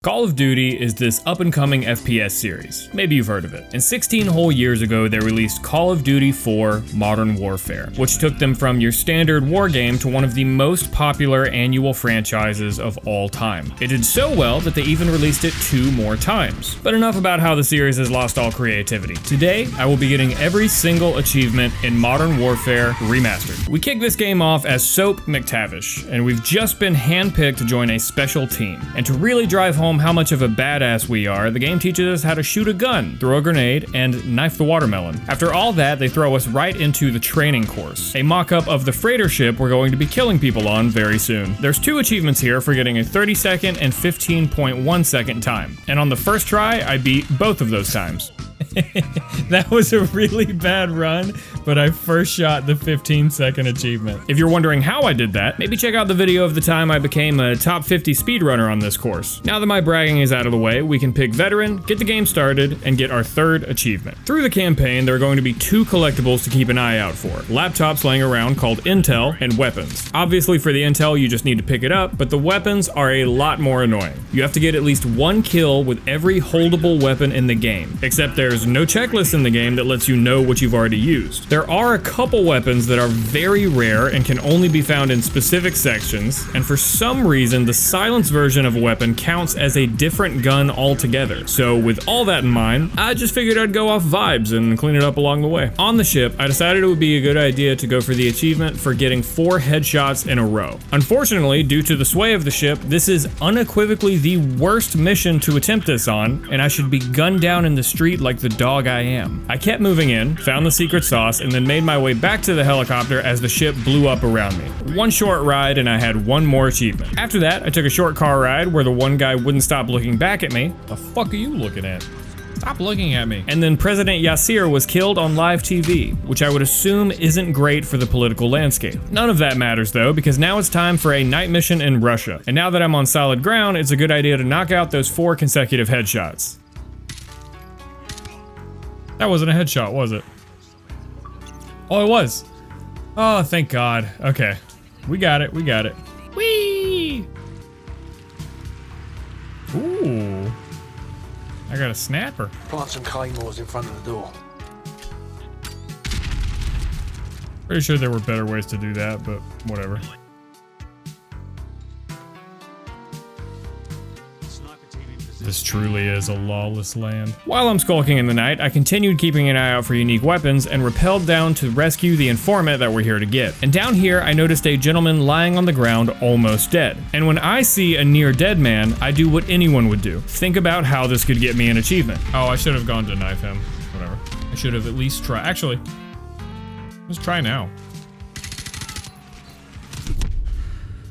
Call of Duty is this up-and-coming FPS series. Maybe you've heard of it. And 16 whole years ago, they released Call of Duty 4 Modern Warfare, which took them from your standard war game to one of the most popular annual franchises of all time. It did so well that they even released it 2 more times. But enough about how the series has lost all creativity. Today, I will be getting every single achievement in Modern Warfare Remastered. We kick this game off as Soap McTavish, and we've just been handpicked to join a special team. And to really drive home how much of a badass we are, the game teaches us how to shoot a gun, throw a grenade, and knife the watermelon. After all that, they throw us right into the training course, a mock-up of the freighter ship we're going to be killing people on very soon. There's 2 achievements here for getting a 30-second and 15.1 second time, and on the first try, I beat both of those times. That was a really bad run, but I first shot the 15-second achievement. If you're wondering how I did that, maybe check out the video of the time I became a top 50 speedrunner on this course. Now that my bragging is out of the way, we can pick Veteran, get the game started, and get our 3rd achievement. Through the campaign, there are going to be 2 collectibles to keep an eye out for. Laptops laying around called Intel, and weapons. Obviously for the Intel, you just need to pick it up, but the weapons are a lot more annoying. You have to get at least 1 kill with every holdable weapon in the game, except there's no checklist in the game that lets you know what you've already used. There are a couple weapons that are very rare and can only be found in specific sections, and for some reason the silence version of a weapon counts as a different gun altogether. So with all that in mind, I just figured I'd go off vibes and clean it up along the way. On the ship, I decided it would be a good idea to go for the achievement for getting 4 headshots in a row. Unfortunately, due to the sway of the ship, this is unequivocally the worst mission to attempt this on, and I should be gunned down in the street like the dog I am. I kept moving in, found the secret sauce, and then made my way back to the helicopter as the ship blew up around me. 1 short ride and I had 1 more achievement. After that, I took a short car ride where the one guy wouldn't stop looking back at me. The fuck are you looking at? Stop looking at me. And then President Yasser was killed on live TV, which I would assume isn't great for the political landscape. None of that matters though, because now it's time for a night mission in Russia. And now that I'm on solid ground, it's a good idea to knock out those 4 consecutive headshots. That wasn't a headshot, was it? Oh, it was. Oh, thank God. Okay. We got it, we got it. Whee! Ooh. I got a snapper. Plant some claymores in front of the door. Pretty sure there were better ways to do that, but whatever. This truly is a lawless land. While I'm skulking in the night, I continued keeping an eye out for unique weapons and rappelled down to rescue the informant that we're here to get. And down here, I noticed a gentleman lying on the ground almost dead. And when I see a near dead man, I do what anyone would do. Think about how this could get me an achievement. Oh, I should have gone to knife him. Whatever. I should have at least tried. Actually, let's try now.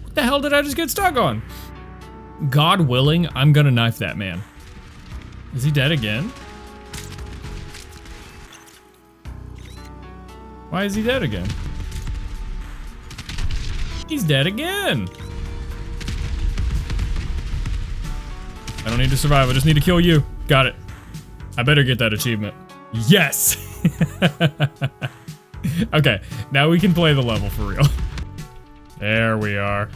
What the hell did I just get stuck on? God willing, I'm gonna knife that man. Is he dead again? Why is he dead again? He's dead again. I don't need to survive, I just need to kill you. Got it. I better get that achievement. Yes! Okay, now we can play the level for real. There we are.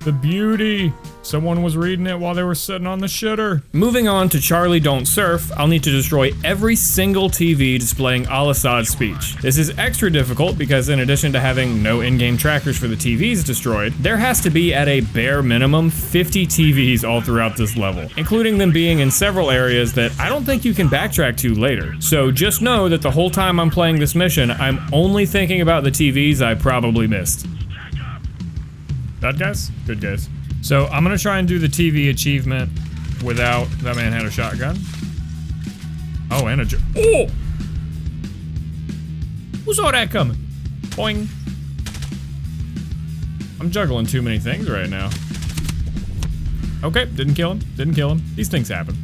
The beauty! Someone was reading it while they were sitting on the shitter. Moving on to Charlie Don't Surf, I'll need to destroy every single TV displaying Al-Assad's speech. This is extra difficult because in addition to having no in-game trackers for the TVs destroyed, there has to be at a bare minimum 50 TVs all throughout this level, including them being in several areas that I don't think you can backtrack to later. So just know that the whole time I'm playing this mission, I'm only thinking about the TVs I probably missed. Bad guys? Good guys. So I'm gonna try and do the TV achievement without that man had a shotgun. Oh, and a oh! Who saw that coming? Boing. I'm juggling too many things right now. Okay, didn't kill him. Didn't kill him. These things happen.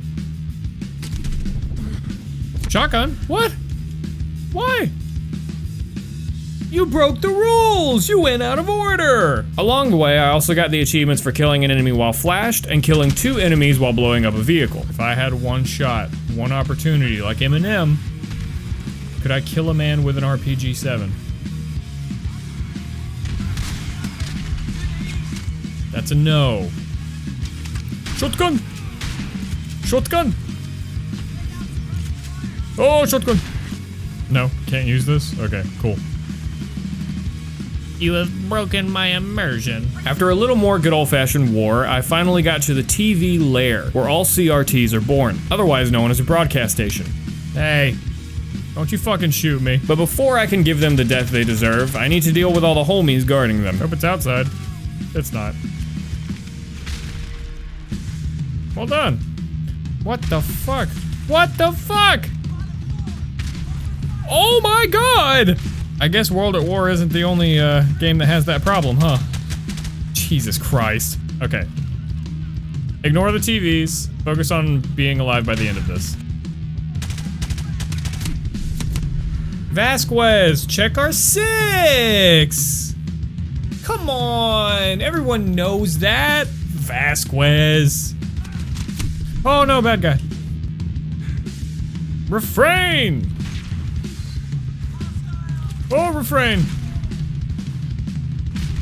Shotgun? What? Why? You broke the rules! You went out of order! Along the way, I also got the achievements for killing an enemy while flashed and killing 2 enemies while blowing up a vehicle. If I had 1 shot, 1 opportunity like Eminem, could I kill a man with an RPG-7? That's a no. Shotgun! Shotgun! Oh, shotgun! No, can't use this? Okay, cool. You have broken my immersion. After a little more good old-fashioned war, I finally got to the TV lair, where all CRTs are born, otherwise known as a broadcast station. Hey, don't you fucking shoot me. But before I can give them the death they deserve, I need to deal with all the homies guarding them. Hope it's outside. It's not. Well done. What the fuck? What the fuck? Oh my god! I guess World at War isn't the only game that has that problem, huh? Jesus Christ. Okay. Ignore the TVs. Focus on being alive by the end of this. Vasquez, check our 6! Come on, everyone knows that. Vasquez. Oh no, bad guy. Refrain! Oh, refrain.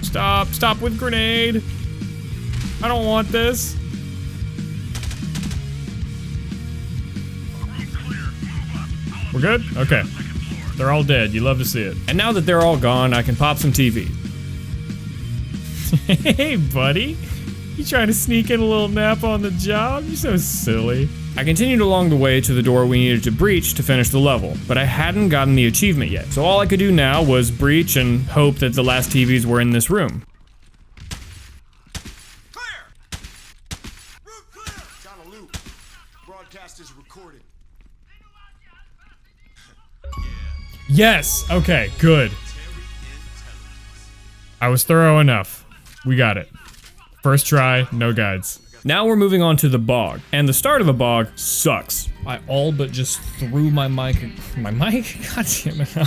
Stop with grenade. I don't want this. We're good? Okay. They're all dead. You love to see it. And now that they're all gone, I can pop some TV. Hey, buddy. You trying to sneak in a little nap on the job? You're so silly. I continued along the way to the door we needed to breach to finish the level, but I hadn't gotten the achievement yet, so all I could do now was breach and hope that the last TVs were in this room. Clear! Route clear! Got a loop. Broadcast is recorded. Yes! Okay, good. I was thorough enough. We got it. First try, no guides. Now we're moving on to the bog, and the start of the bog sucks. I all but just threw my mic? God damn it,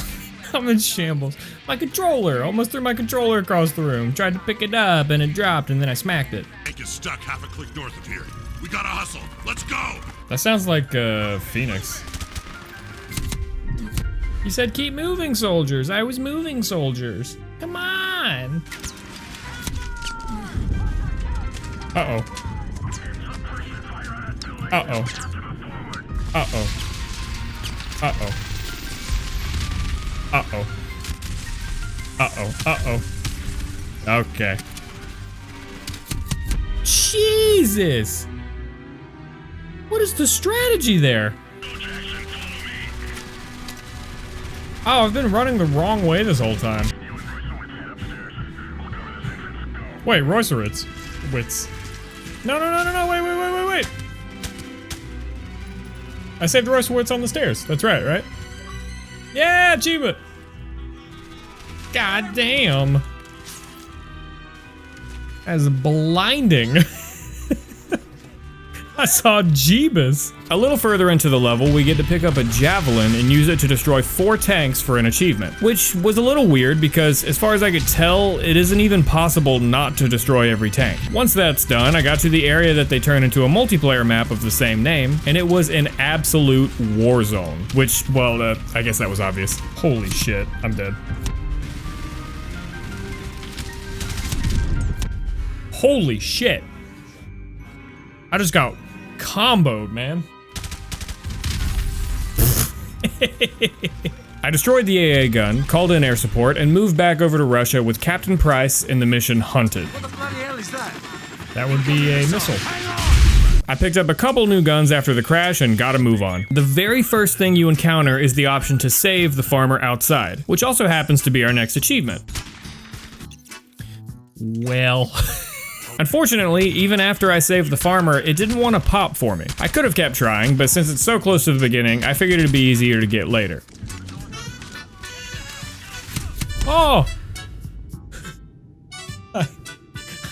I'm in shambles. My controller, almost threw my controller across the room. Tried to pick it up and it dropped and then I smacked it. Tank is stuck half a click north of here. We gotta hustle, let's go! That sounds like Phoenix. You said keep moving, soldiers. I was moving, soldiers. Come on. Uh-oh. Uh-oh. Uh-oh. Uh-oh. Uh-oh. Uh-oh. Uh-oh. Okay. Jesus! What is the strategy there? Oh, I've been running the wrong way this whole time. Wait, Royceritz. Wits. No, wait. I saved Royceritz on the stairs. That's right? Yeah, achievement. God damn. That's blinding. I saw Jeebus. A little further into the level, we get to pick up a javelin and use it to destroy 4 tanks for an achievement, which was a little weird because as far as I could tell, it isn't even possible not to destroy every tank. Once that's done, I got to the area that they turn into a multiplayer map of the same name, and it was an absolute war zone, which, well, I guess that was obvious. Holy shit, I'm dead. Holy shit. I just got comboed, man. I destroyed the AA gun, called in air support, and moved back over to Russia with Captain Price in the mission Hunted. What the bloody hell is that? That would be a missile. I picked up a couple new guns after the crash and got a move on. The very first thing you encounter is the option to save the farmer outside, which also happens to be our next achievement. Well... Unfortunately, even after I saved the farmer, it didn't want to pop for me. I could have kept trying, but since it's so close to the beginning, I figured it'd be easier to get later. Oh!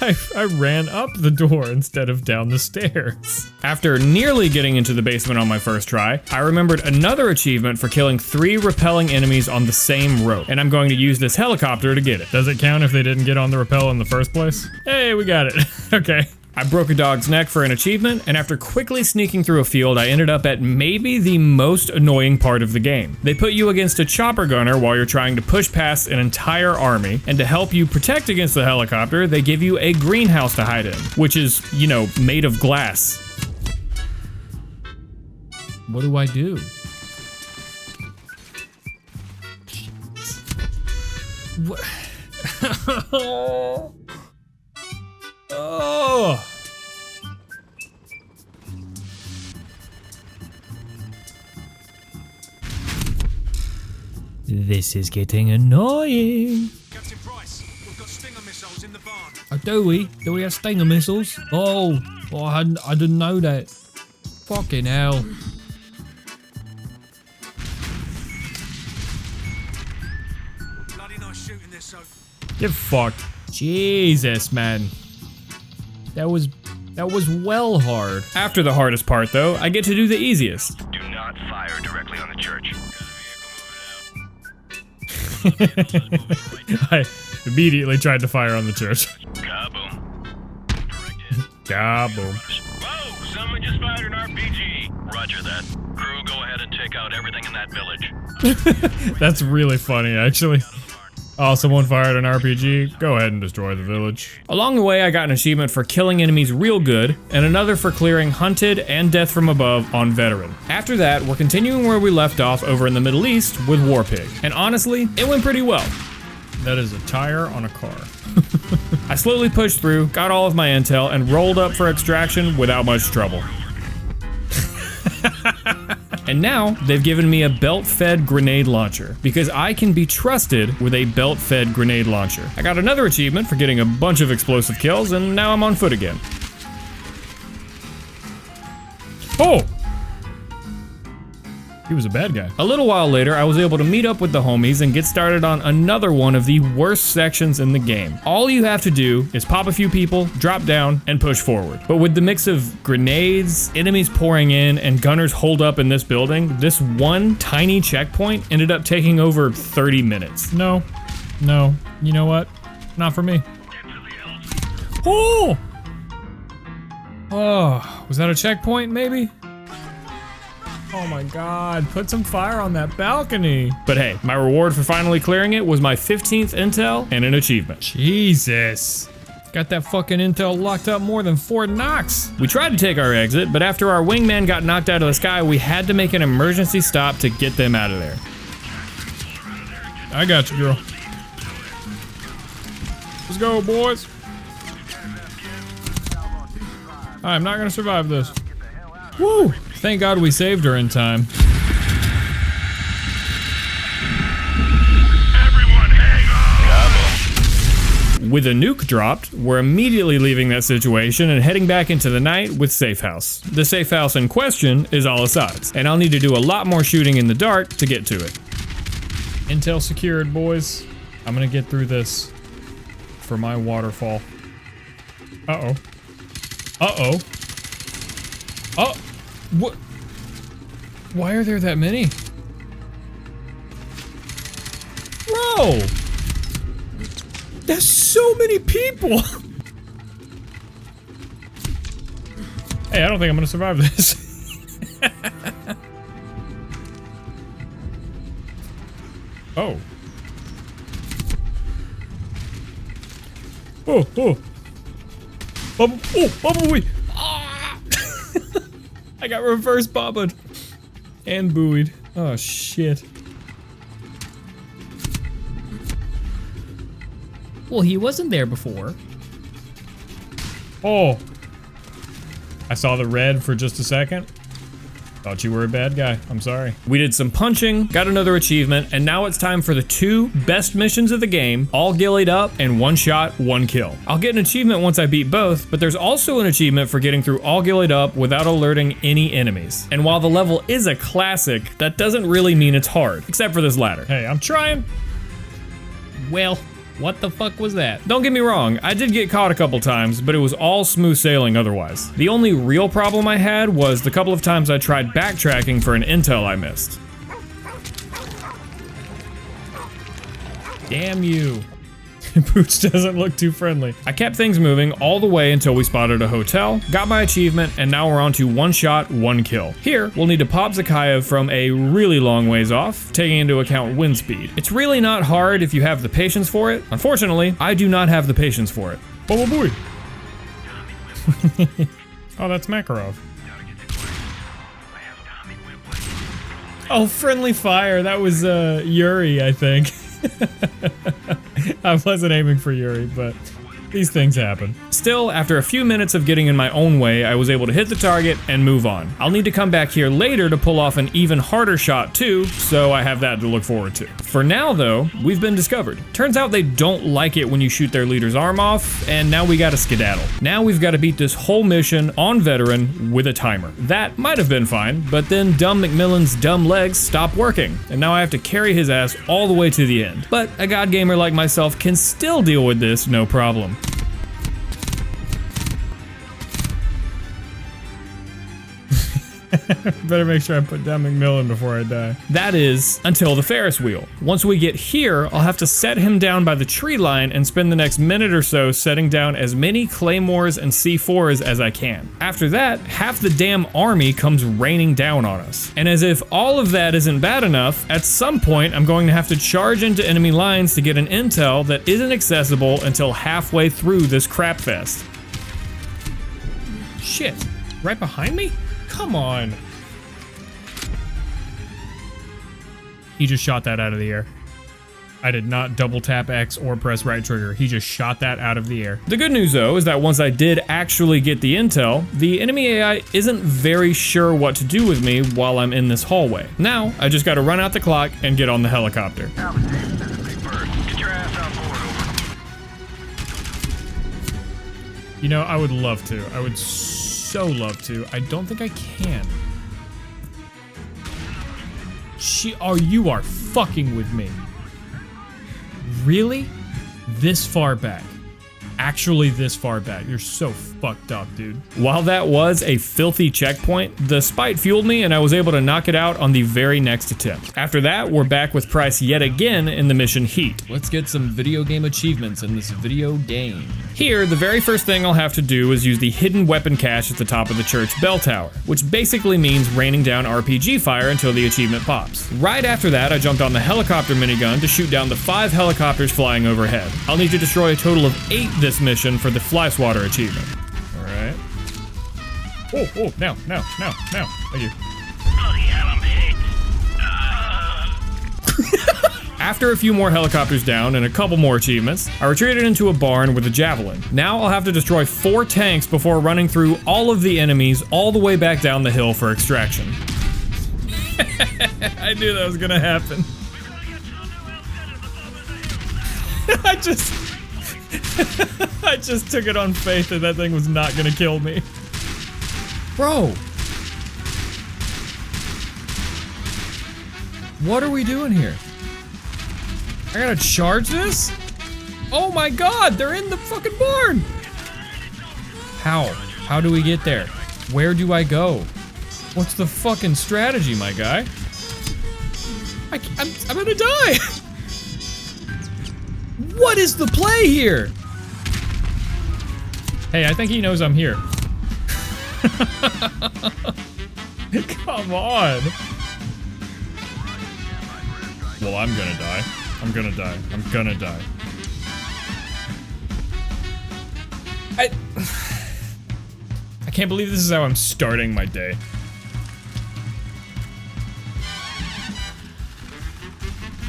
I ran up the door instead of down the stairs. After nearly getting into the basement on my first try, I remembered another achievement for killing 3 repelling enemies on the same rope, and I'm going to use this helicopter to get it. Does it count if they didn't get on the rappel in the first place? Hey, we got it. Okay. I broke a dog's neck for an achievement, and after quickly sneaking through a field, I ended up at maybe the most annoying part of the game. They put you against a chopper gunner while you're trying to push past an entire army, and to help you protect against the helicopter, they give you a greenhouse to hide in, which is, you know, made of glass. What do I do? What? Oh. This is getting annoying. Captain Price, we've got Stinger missiles in the barn. Oh, do we? Do we have Stinger missiles? Oh, I didn't know that. Fucking hell. Bloody nice shooting this, so. Get fucked. Jesus, man. That was well hard. After the hardest part, though, I get to do the easiest. Do not fire directly on the church. I immediately tried to fire on the church. Kaboom. Direct hit. Kaboom. Whoa! Someone just fired an RPG. Roger that. Crew, go ahead and take out everything in that village. That's really funny, actually. Oh, someone fired an RPG? Go ahead and destroy the village. Along the way, I got an achievement for killing enemies real good, and another for clearing Hunted and Death from Above on Veteran. After that, we're continuing where we left off over in the Middle East with Warpig. And honestly, it went pretty well. That is a tire on a car. I slowly pushed through, got all of my intel, and rolled up for extraction without much trouble. And now, they've given me a belt-fed grenade launcher, because I can be trusted with a belt-fed grenade launcher. I got another achievement for getting a bunch of explosive kills, and now I'm on foot again. Oh! He was a bad guy. A little while later, I was able to meet up with the homies and get started on another one of the worst sections in the game. All you have to do is pop a few people, drop down, and push forward. But with the mix of grenades, enemies pouring in, and gunners holed up in this building, this one tiny checkpoint ended up taking over 30 minutes. No, you know what? Not for me. Oh! Oh, was that a checkpoint maybe? Oh my god, put some fire on that balcony. But hey, my reward for finally clearing it was my 15th intel and an achievement. Jesus. Got that fucking intel locked up more than Fort Knox. We tried to take our exit, but after our wingman got knocked out of the sky, we had to make an emergency stop to get them out of there. I got you, girl. Let's go, boys. I'm not gonna survive this. Woo! Thank God we saved her in time. Everyone hang on! With a nuke dropped, we're immediately leaving that situation and heading back into the night with Safe House. The safe house in question is Al Assad's, and I'll need to do a lot more shooting in the dark to get to it. Intel secured, boys. I'm gonna get through this for my waterfall. Uh-oh. Uh-oh. Oh! What? Why are there that many? Bro! There's so many people! Hey, I don't think I'm gonna survive this. Oh. Oh, oh. Bubble, ah! I got reverse bobbed and buoyed. Oh shit. Well, he wasn't there before. Oh. I saw the red for just a second. Thought you were a bad guy. I'm sorry. We did some punching, got another achievement, and now it's time for the 2 best missions of the game, all gillied up and 1 shot, 1 kill. I'll get an achievement once I beat both, but there's also an achievement for getting through all gillied up without alerting any enemies. And while the level is a classic, that doesn't really mean it's hard, except for this ladder. Hey, I'm trying. Well, what the fuck was that? Don't get me wrong, I did get caught a couple times, but it was all smooth sailing otherwise. The only real problem I had was the couple of times I tried backtracking for an intel I missed. Damn you. Boots doesn't look too friendly. I kept things moving all the way until we spotted a hotel, got my achievement, and now we're on to 1 shot, 1 kill. Here, we'll need to pop Zakhaev from a really long ways off, taking into account wind speed. It's really not hard if you have the patience for it. Unfortunately, I do not have the patience for it. Oh boy. Oh, that's Makarov. Oh, friendly fire. That was Yuri, I think. I wasn't aiming for Yuri, but these things happen. Still, after a few minutes of getting in my own way, I was able to hit the target and move on. I'll need to come back here later to pull off an even harder shot too, so I have that to look forward to. For now though, we've been discovered. Turns out they don't like it when you shoot their leader's arm off, and now we gotta skedaddle. Now we've gotta beat this whole mission on veteran with a timer. That might have been fine, but then dumb McMillan's dumb legs stopped working, and now I have to carry his ass all the way to the end. But a god gamer like myself can still deal with this no problem. Better make sure I put down McMillan before I die. That is, until the Ferris wheel. Once we get here, I'll have to set him down by the tree line and spend the next minute or so setting down as many claymores and C4s as I can. After that, half the damn army comes raining down on us. And as if all of that isn't bad enough, at some point I'm going to have to charge into enemy lines to get an intel that isn't accessible until halfway through this crap fest. Shit, right behind me? Come on. He just shot that out of the air. I did not double tap X or press right trigger. He just shot that out of the air. The good news though is that once I did actually get the intel, the enemy AI isn't very sure what to do with me while I'm in this hallway. Now, I just gotta run out the clock and get on the helicopter. Get your ass on board, over. You know, I would love to. I would so love to. I don't think I can. Oh, you are fucking with me. Really? This far back. Actually this far back. You're so fucked up, dude. While that was a filthy checkpoint, the spite fueled me and I was able to knock it out on the very next attempt. After that, we're back with Price yet again in the mission Heat. Let's get some video game achievements in this video game. Here, the very first thing I'll have to do is use the hidden weapon cache at the top of the church bell tower, which basically means raining down RPG fire until the achievement pops. Right after that, I jumped on the helicopter minigun to shoot down the 5 helicopters flying overhead. I'll need to destroy a total of 8 this mission for the fly swatter achievement. Alright. Oh, now. Thank you. Bloody hell, I'm hit. After a few more helicopters down and a couple more achievements, I retreated into a barn with a javelin. Now I'll have to destroy 4 tanks before running through all of the enemies all the way back down the hill for extraction. I knew that was gonna happen. I just took it on faith that that thing was not gonna kill me. Bro. What are we doing here? I gotta charge this? Oh my god, they're in the fucking barn! How? How do we get there? Where do I go? What's the fucking strategy, my guy? I'm gonna die! What is the play here? Hey, I think he knows I'm here. Come on! Well, I'm gonna die. I'm gonna die. I can't believe this is how I'm starting my day.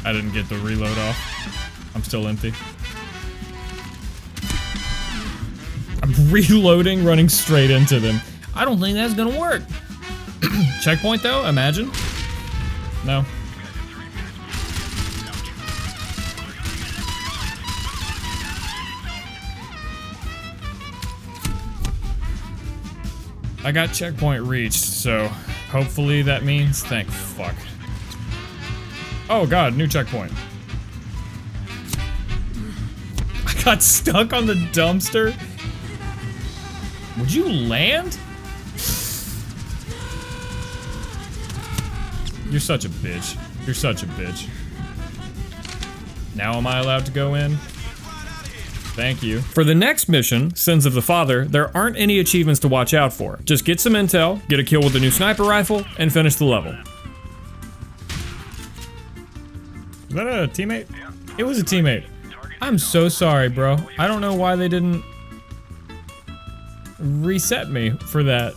I didn't get the reload off. I'm still empty. I'm reloading, running straight into them. I don't think that's gonna work. Checkpoint though, imagine. No. I got checkpoint reached, so hopefully that means thank fuck. Oh god, new checkpoint. I got stuck on the dumpster. Would you land? You're such a bitch. You're such a bitch. Now am I allowed to go in? Thank you. For the next mission, Sins of the Father, there aren't any achievements to watch out for. Just get some intel, get a kill with the new sniper rifle, and finish the level. Is that a teammate? It was a teammate. I'm so sorry, bro. I don't know why they didn't reset me for that.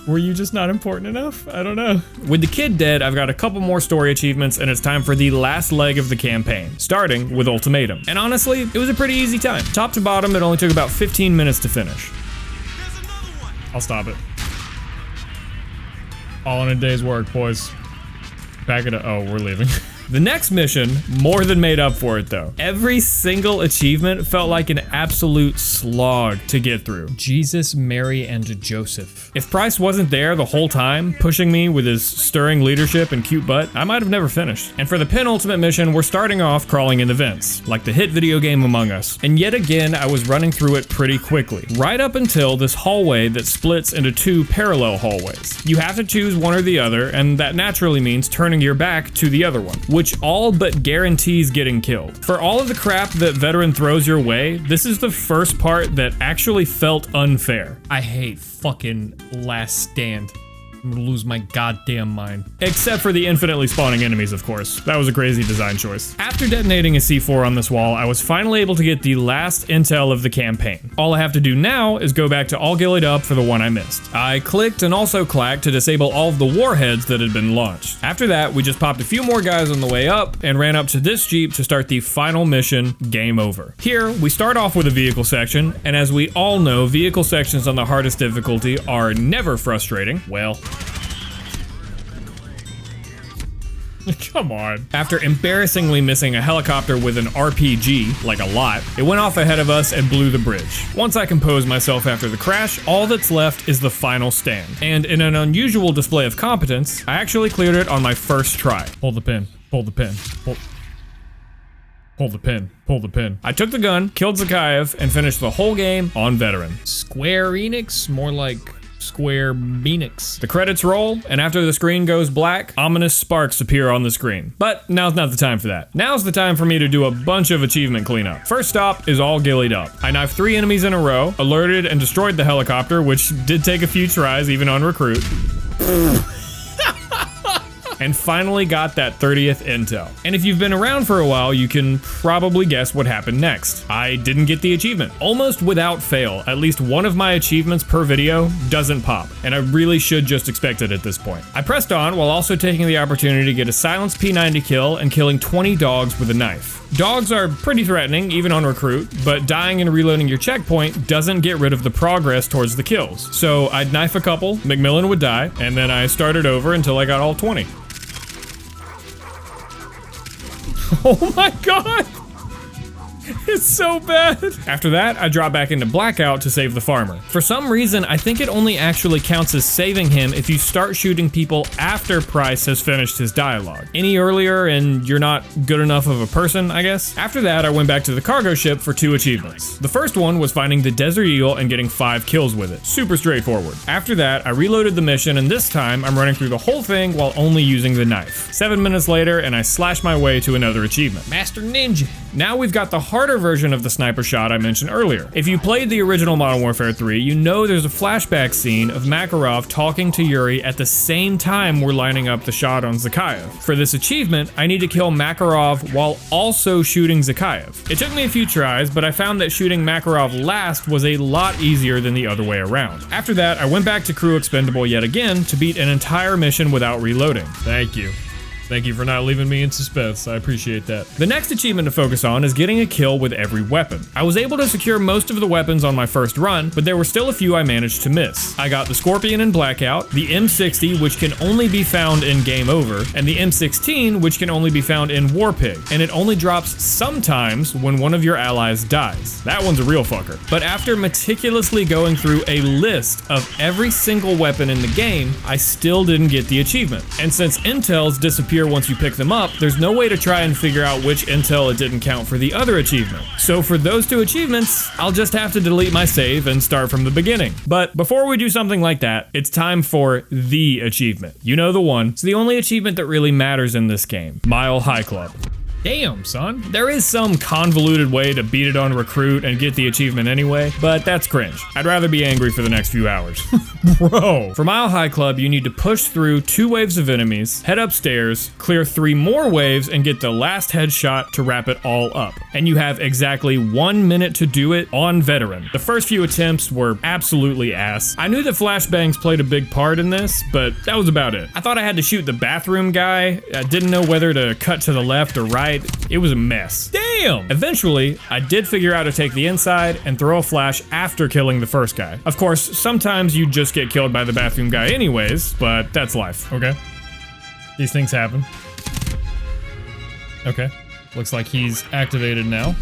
Were you just not important enough? I don't know. With the kid dead, I've got a couple more story achievements, and it's time for the last leg of the campaign, starting with Ultimatum. And honestly, it was a pretty easy time. Top to bottom, it only took about 15 minutes to finish. I'll stop it. All in a day's work, boys. Back it up. Oh, we're leaving. The next mission more than made up for it though. Every single achievement felt like an absolute slog to get through. Jesus, Mary, and Joseph. If Price wasn't there the whole time, pushing me with his stirring leadership and cute butt, I might have never finished. And for the penultimate mission, we're starting off crawling in the vents, like the hit video game Among Us. And yet again, I was running through it pretty quickly, right up until this hallway that splits into two parallel hallways. You have to choose one or the other, and that naturally means turning your back to the other one, which all but guarantees getting killed. For all of the crap that Veteran throws your way, this is the first part that actually felt unfair. I hate fucking Last Stand. I'm gonna lose my goddamn mind. Except for the infinitely spawning enemies, of course. That was a crazy design choice. After detonating a C4 on this wall, I was finally able to get the last intel of the campaign. All I have to do now is go back to All Gillied Up for the one I missed. I clicked and also clacked to disable all of the warheads that had been launched. After that, we just popped a few more guys on the way up and ran up to this Jeep to start the final mission, Game Over. Here, we start off with a vehicle section, and as we all know, vehicle sections on the hardest difficulty are never frustrating. Well, come on. After embarrassingly missing a helicopter with an RPG, like a lot, it went off ahead of us and blew the bridge. Once I composed myself after the crash, all that's left is the final stand. And in an unusual display of competence, I actually cleared it on my first try. Pull the pin, pull the pin, pull the pin, pull the pin. I took the gun, killed Zakayev, and finished the whole game on Veteran. Square Enix? More like Square Enix. The credits roll, and after the screen goes black, ominous sparks appear on the screen. But now's not the time for that. Now's the time for me to do a bunch of achievement cleanup. First stop is All Gillied Up. I knifed 3 enemies in a row, alerted and destroyed the helicopter, which did take a few tries even on recruit. And finally got that 30th intel. And if you've been around for a while, you can probably guess what happened next. I didn't get the achievement. Almost without fail, at least one of my achievements per video doesn't pop, and I really should just expect it at this point. I pressed on while also taking the opportunity to get a silenced P90 kill and killing 20 dogs with a knife. Dogs are pretty threatening, even on recruit, but dying and reloading your checkpoint doesn't get rid of the progress towards the kills. So I'd knife a couple, McMillan would die, and then I started over until I got all 20. Oh my god! It's so bad. After that, I drop back into Blackout to save the farmer. For some reason, I think it only actually counts as saving him if you start shooting people after Price has finished his dialogue. Any earlier and you're not good enough of a person, I guess. After that, I went back to the cargo ship for 2 achievements. The first one was finding the Desert Eagle and getting 5 kills with it. Super straightforward. After that, I reloaded the mission, and this time I'm running through the whole thing while only using the knife. 7 minutes later, and I slash my way to another achievement. Master Ninja. Now we've got the harder version of the sniper shot I mentioned earlier. If you played the original Modern Warfare 3, you know there's a flashback scene of Makarov talking to Yuri at the same time we're lining up the shot on Zakayev. For this achievement, I need to kill Makarov while also shooting Zakayev. It took me a few tries, but I found that shooting Makarov last was a lot easier than the other way around. After that, I went back to Crew Expendable yet again to beat an entire mission without reloading. Thank you. Thank you for not leaving me in suspense. I appreciate that. The next achievement to focus on is getting a kill with every weapon. I was able to secure most of the weapons on my first run, but there were still a few I managed to miss. I got the Scorpion in Blackout, the M60, which can only be found in Game Over, and the M16, which can only be found in Warpig, and it only drops sometimes when one of your allies dies. That one's a real fucker. But after meticulously going through a list of every single weapon in the game, I still didn't get the achievement. And since intels disappear once you pick them up, there's no way to try and figure out which intel it didn't count for the other achievement. So for those 2 achievements, I'll just have to delete my save and start from the beginning. But before we do something like that, it's time for the achievement. You know the one. It's the only achievement that really matters in this game. Mile High Club. Damn, son. There is some convoluted way to beat it on recruit and get the achievement anyway, but that's cringe. I'd rather be angry for the next few hours. Bro. For Mile High Club, you need to push through 2 waves of enemies, head upstairs, clear 3 more waves, and get the last headshot to wrap it all up. And you have exactly 1 minute to do it on veteran. The first few attempts were absolutely ass. I knew that flashbangs played a big part in this, but that was about it. I thought I had to shoot the bathroom guy. I didn't know whether to cut to the left or right. It was a mess. Damn. Eventually, I did figure out to take the inside and throw a flash after killing the first guy. Of course, sometimes you just get killed by the bathroom guy anyways, but that's life. Okay. These things happen. Okay. Looks like he's activated now.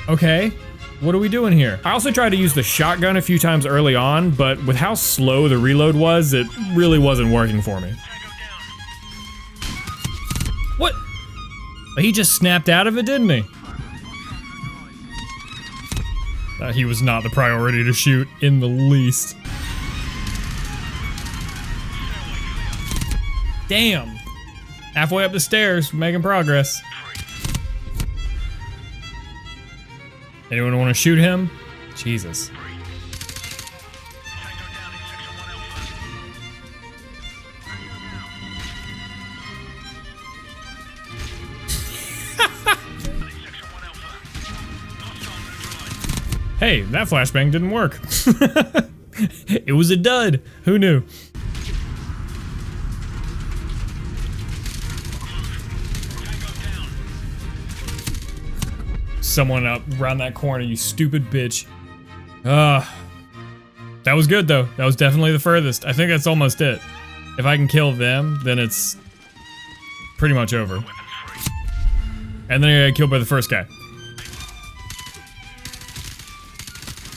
Okay. What are we doing here? I also tried to use the shotgun a few times early on, but with how slow the reload was, it really wasn't working for me. What? He just snapped out of it, didn't he? He was not the priority to shoot in the least. Damn. Halfway up the stairs, making progress. Anyone want to shoot him? Jesus. Hey, that flashbang didn't work. It was a dud. Who knew? Someone up around that corner, you stupid bitch. That was good though. That was definitely the furthest. I think that's almost it. If I can kill them, then it's pretty much over. And then I got killed by the first guy.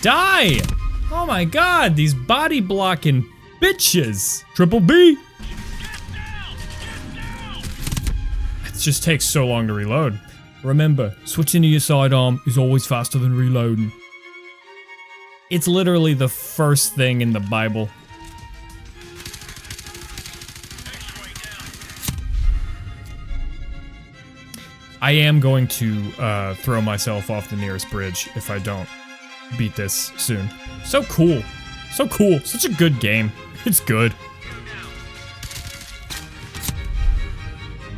Die! Oh my god, these body blocking bitches. Triple B. It just takes so long to reload. Remember, switching to your sidearm is always faster than reloading. It's literally the first thing in the Bible. I am going to throw myself off the nearest bridge if I don't beat this soon. So cool. So cool. Such a good game. It's good.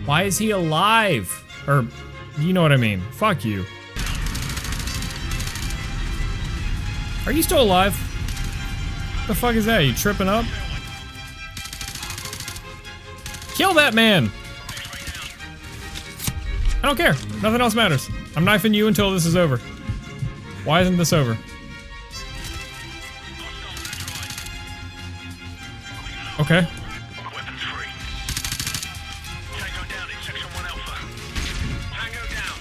Why is he alive? Or, you know what I mean. Fuck you. Are you still alive? What the fuck is that? You tripping up? Kill that man! I don't care. Nothing else matters. I'm knifing you until this is over. Why isn't this over? Okay. Weapons free. Tango down in Section 1 Alpha. Tango down.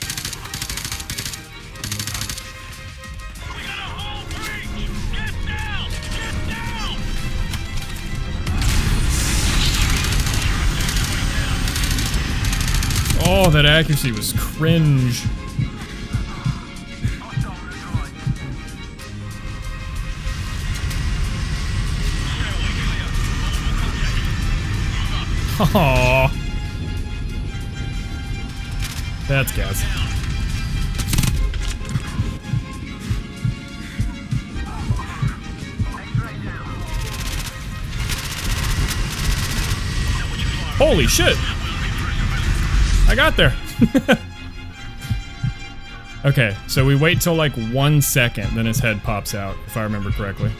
We got a whole breach! Get down! Get down! Oh, that accuracy was cringe. Aww. That's gas. Holy shit! I got there. Okay, so we wait till like 1 second, then his head pops out, if I remember correctly.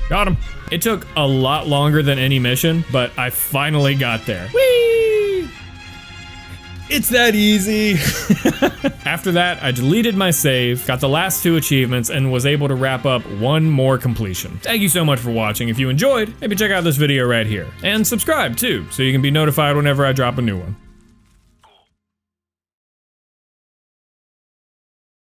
Got him. It took a lot longer than any mission, but I finally got there. Whee! It's that easy. After that, I deleted my save, got the last 2 achievements, and was able to wrap up 1 more completion. Thank you so much for watching. If you enjoyed, maybe check out this video right here. And subscribe too, so you can be notified whenever I drop a new one.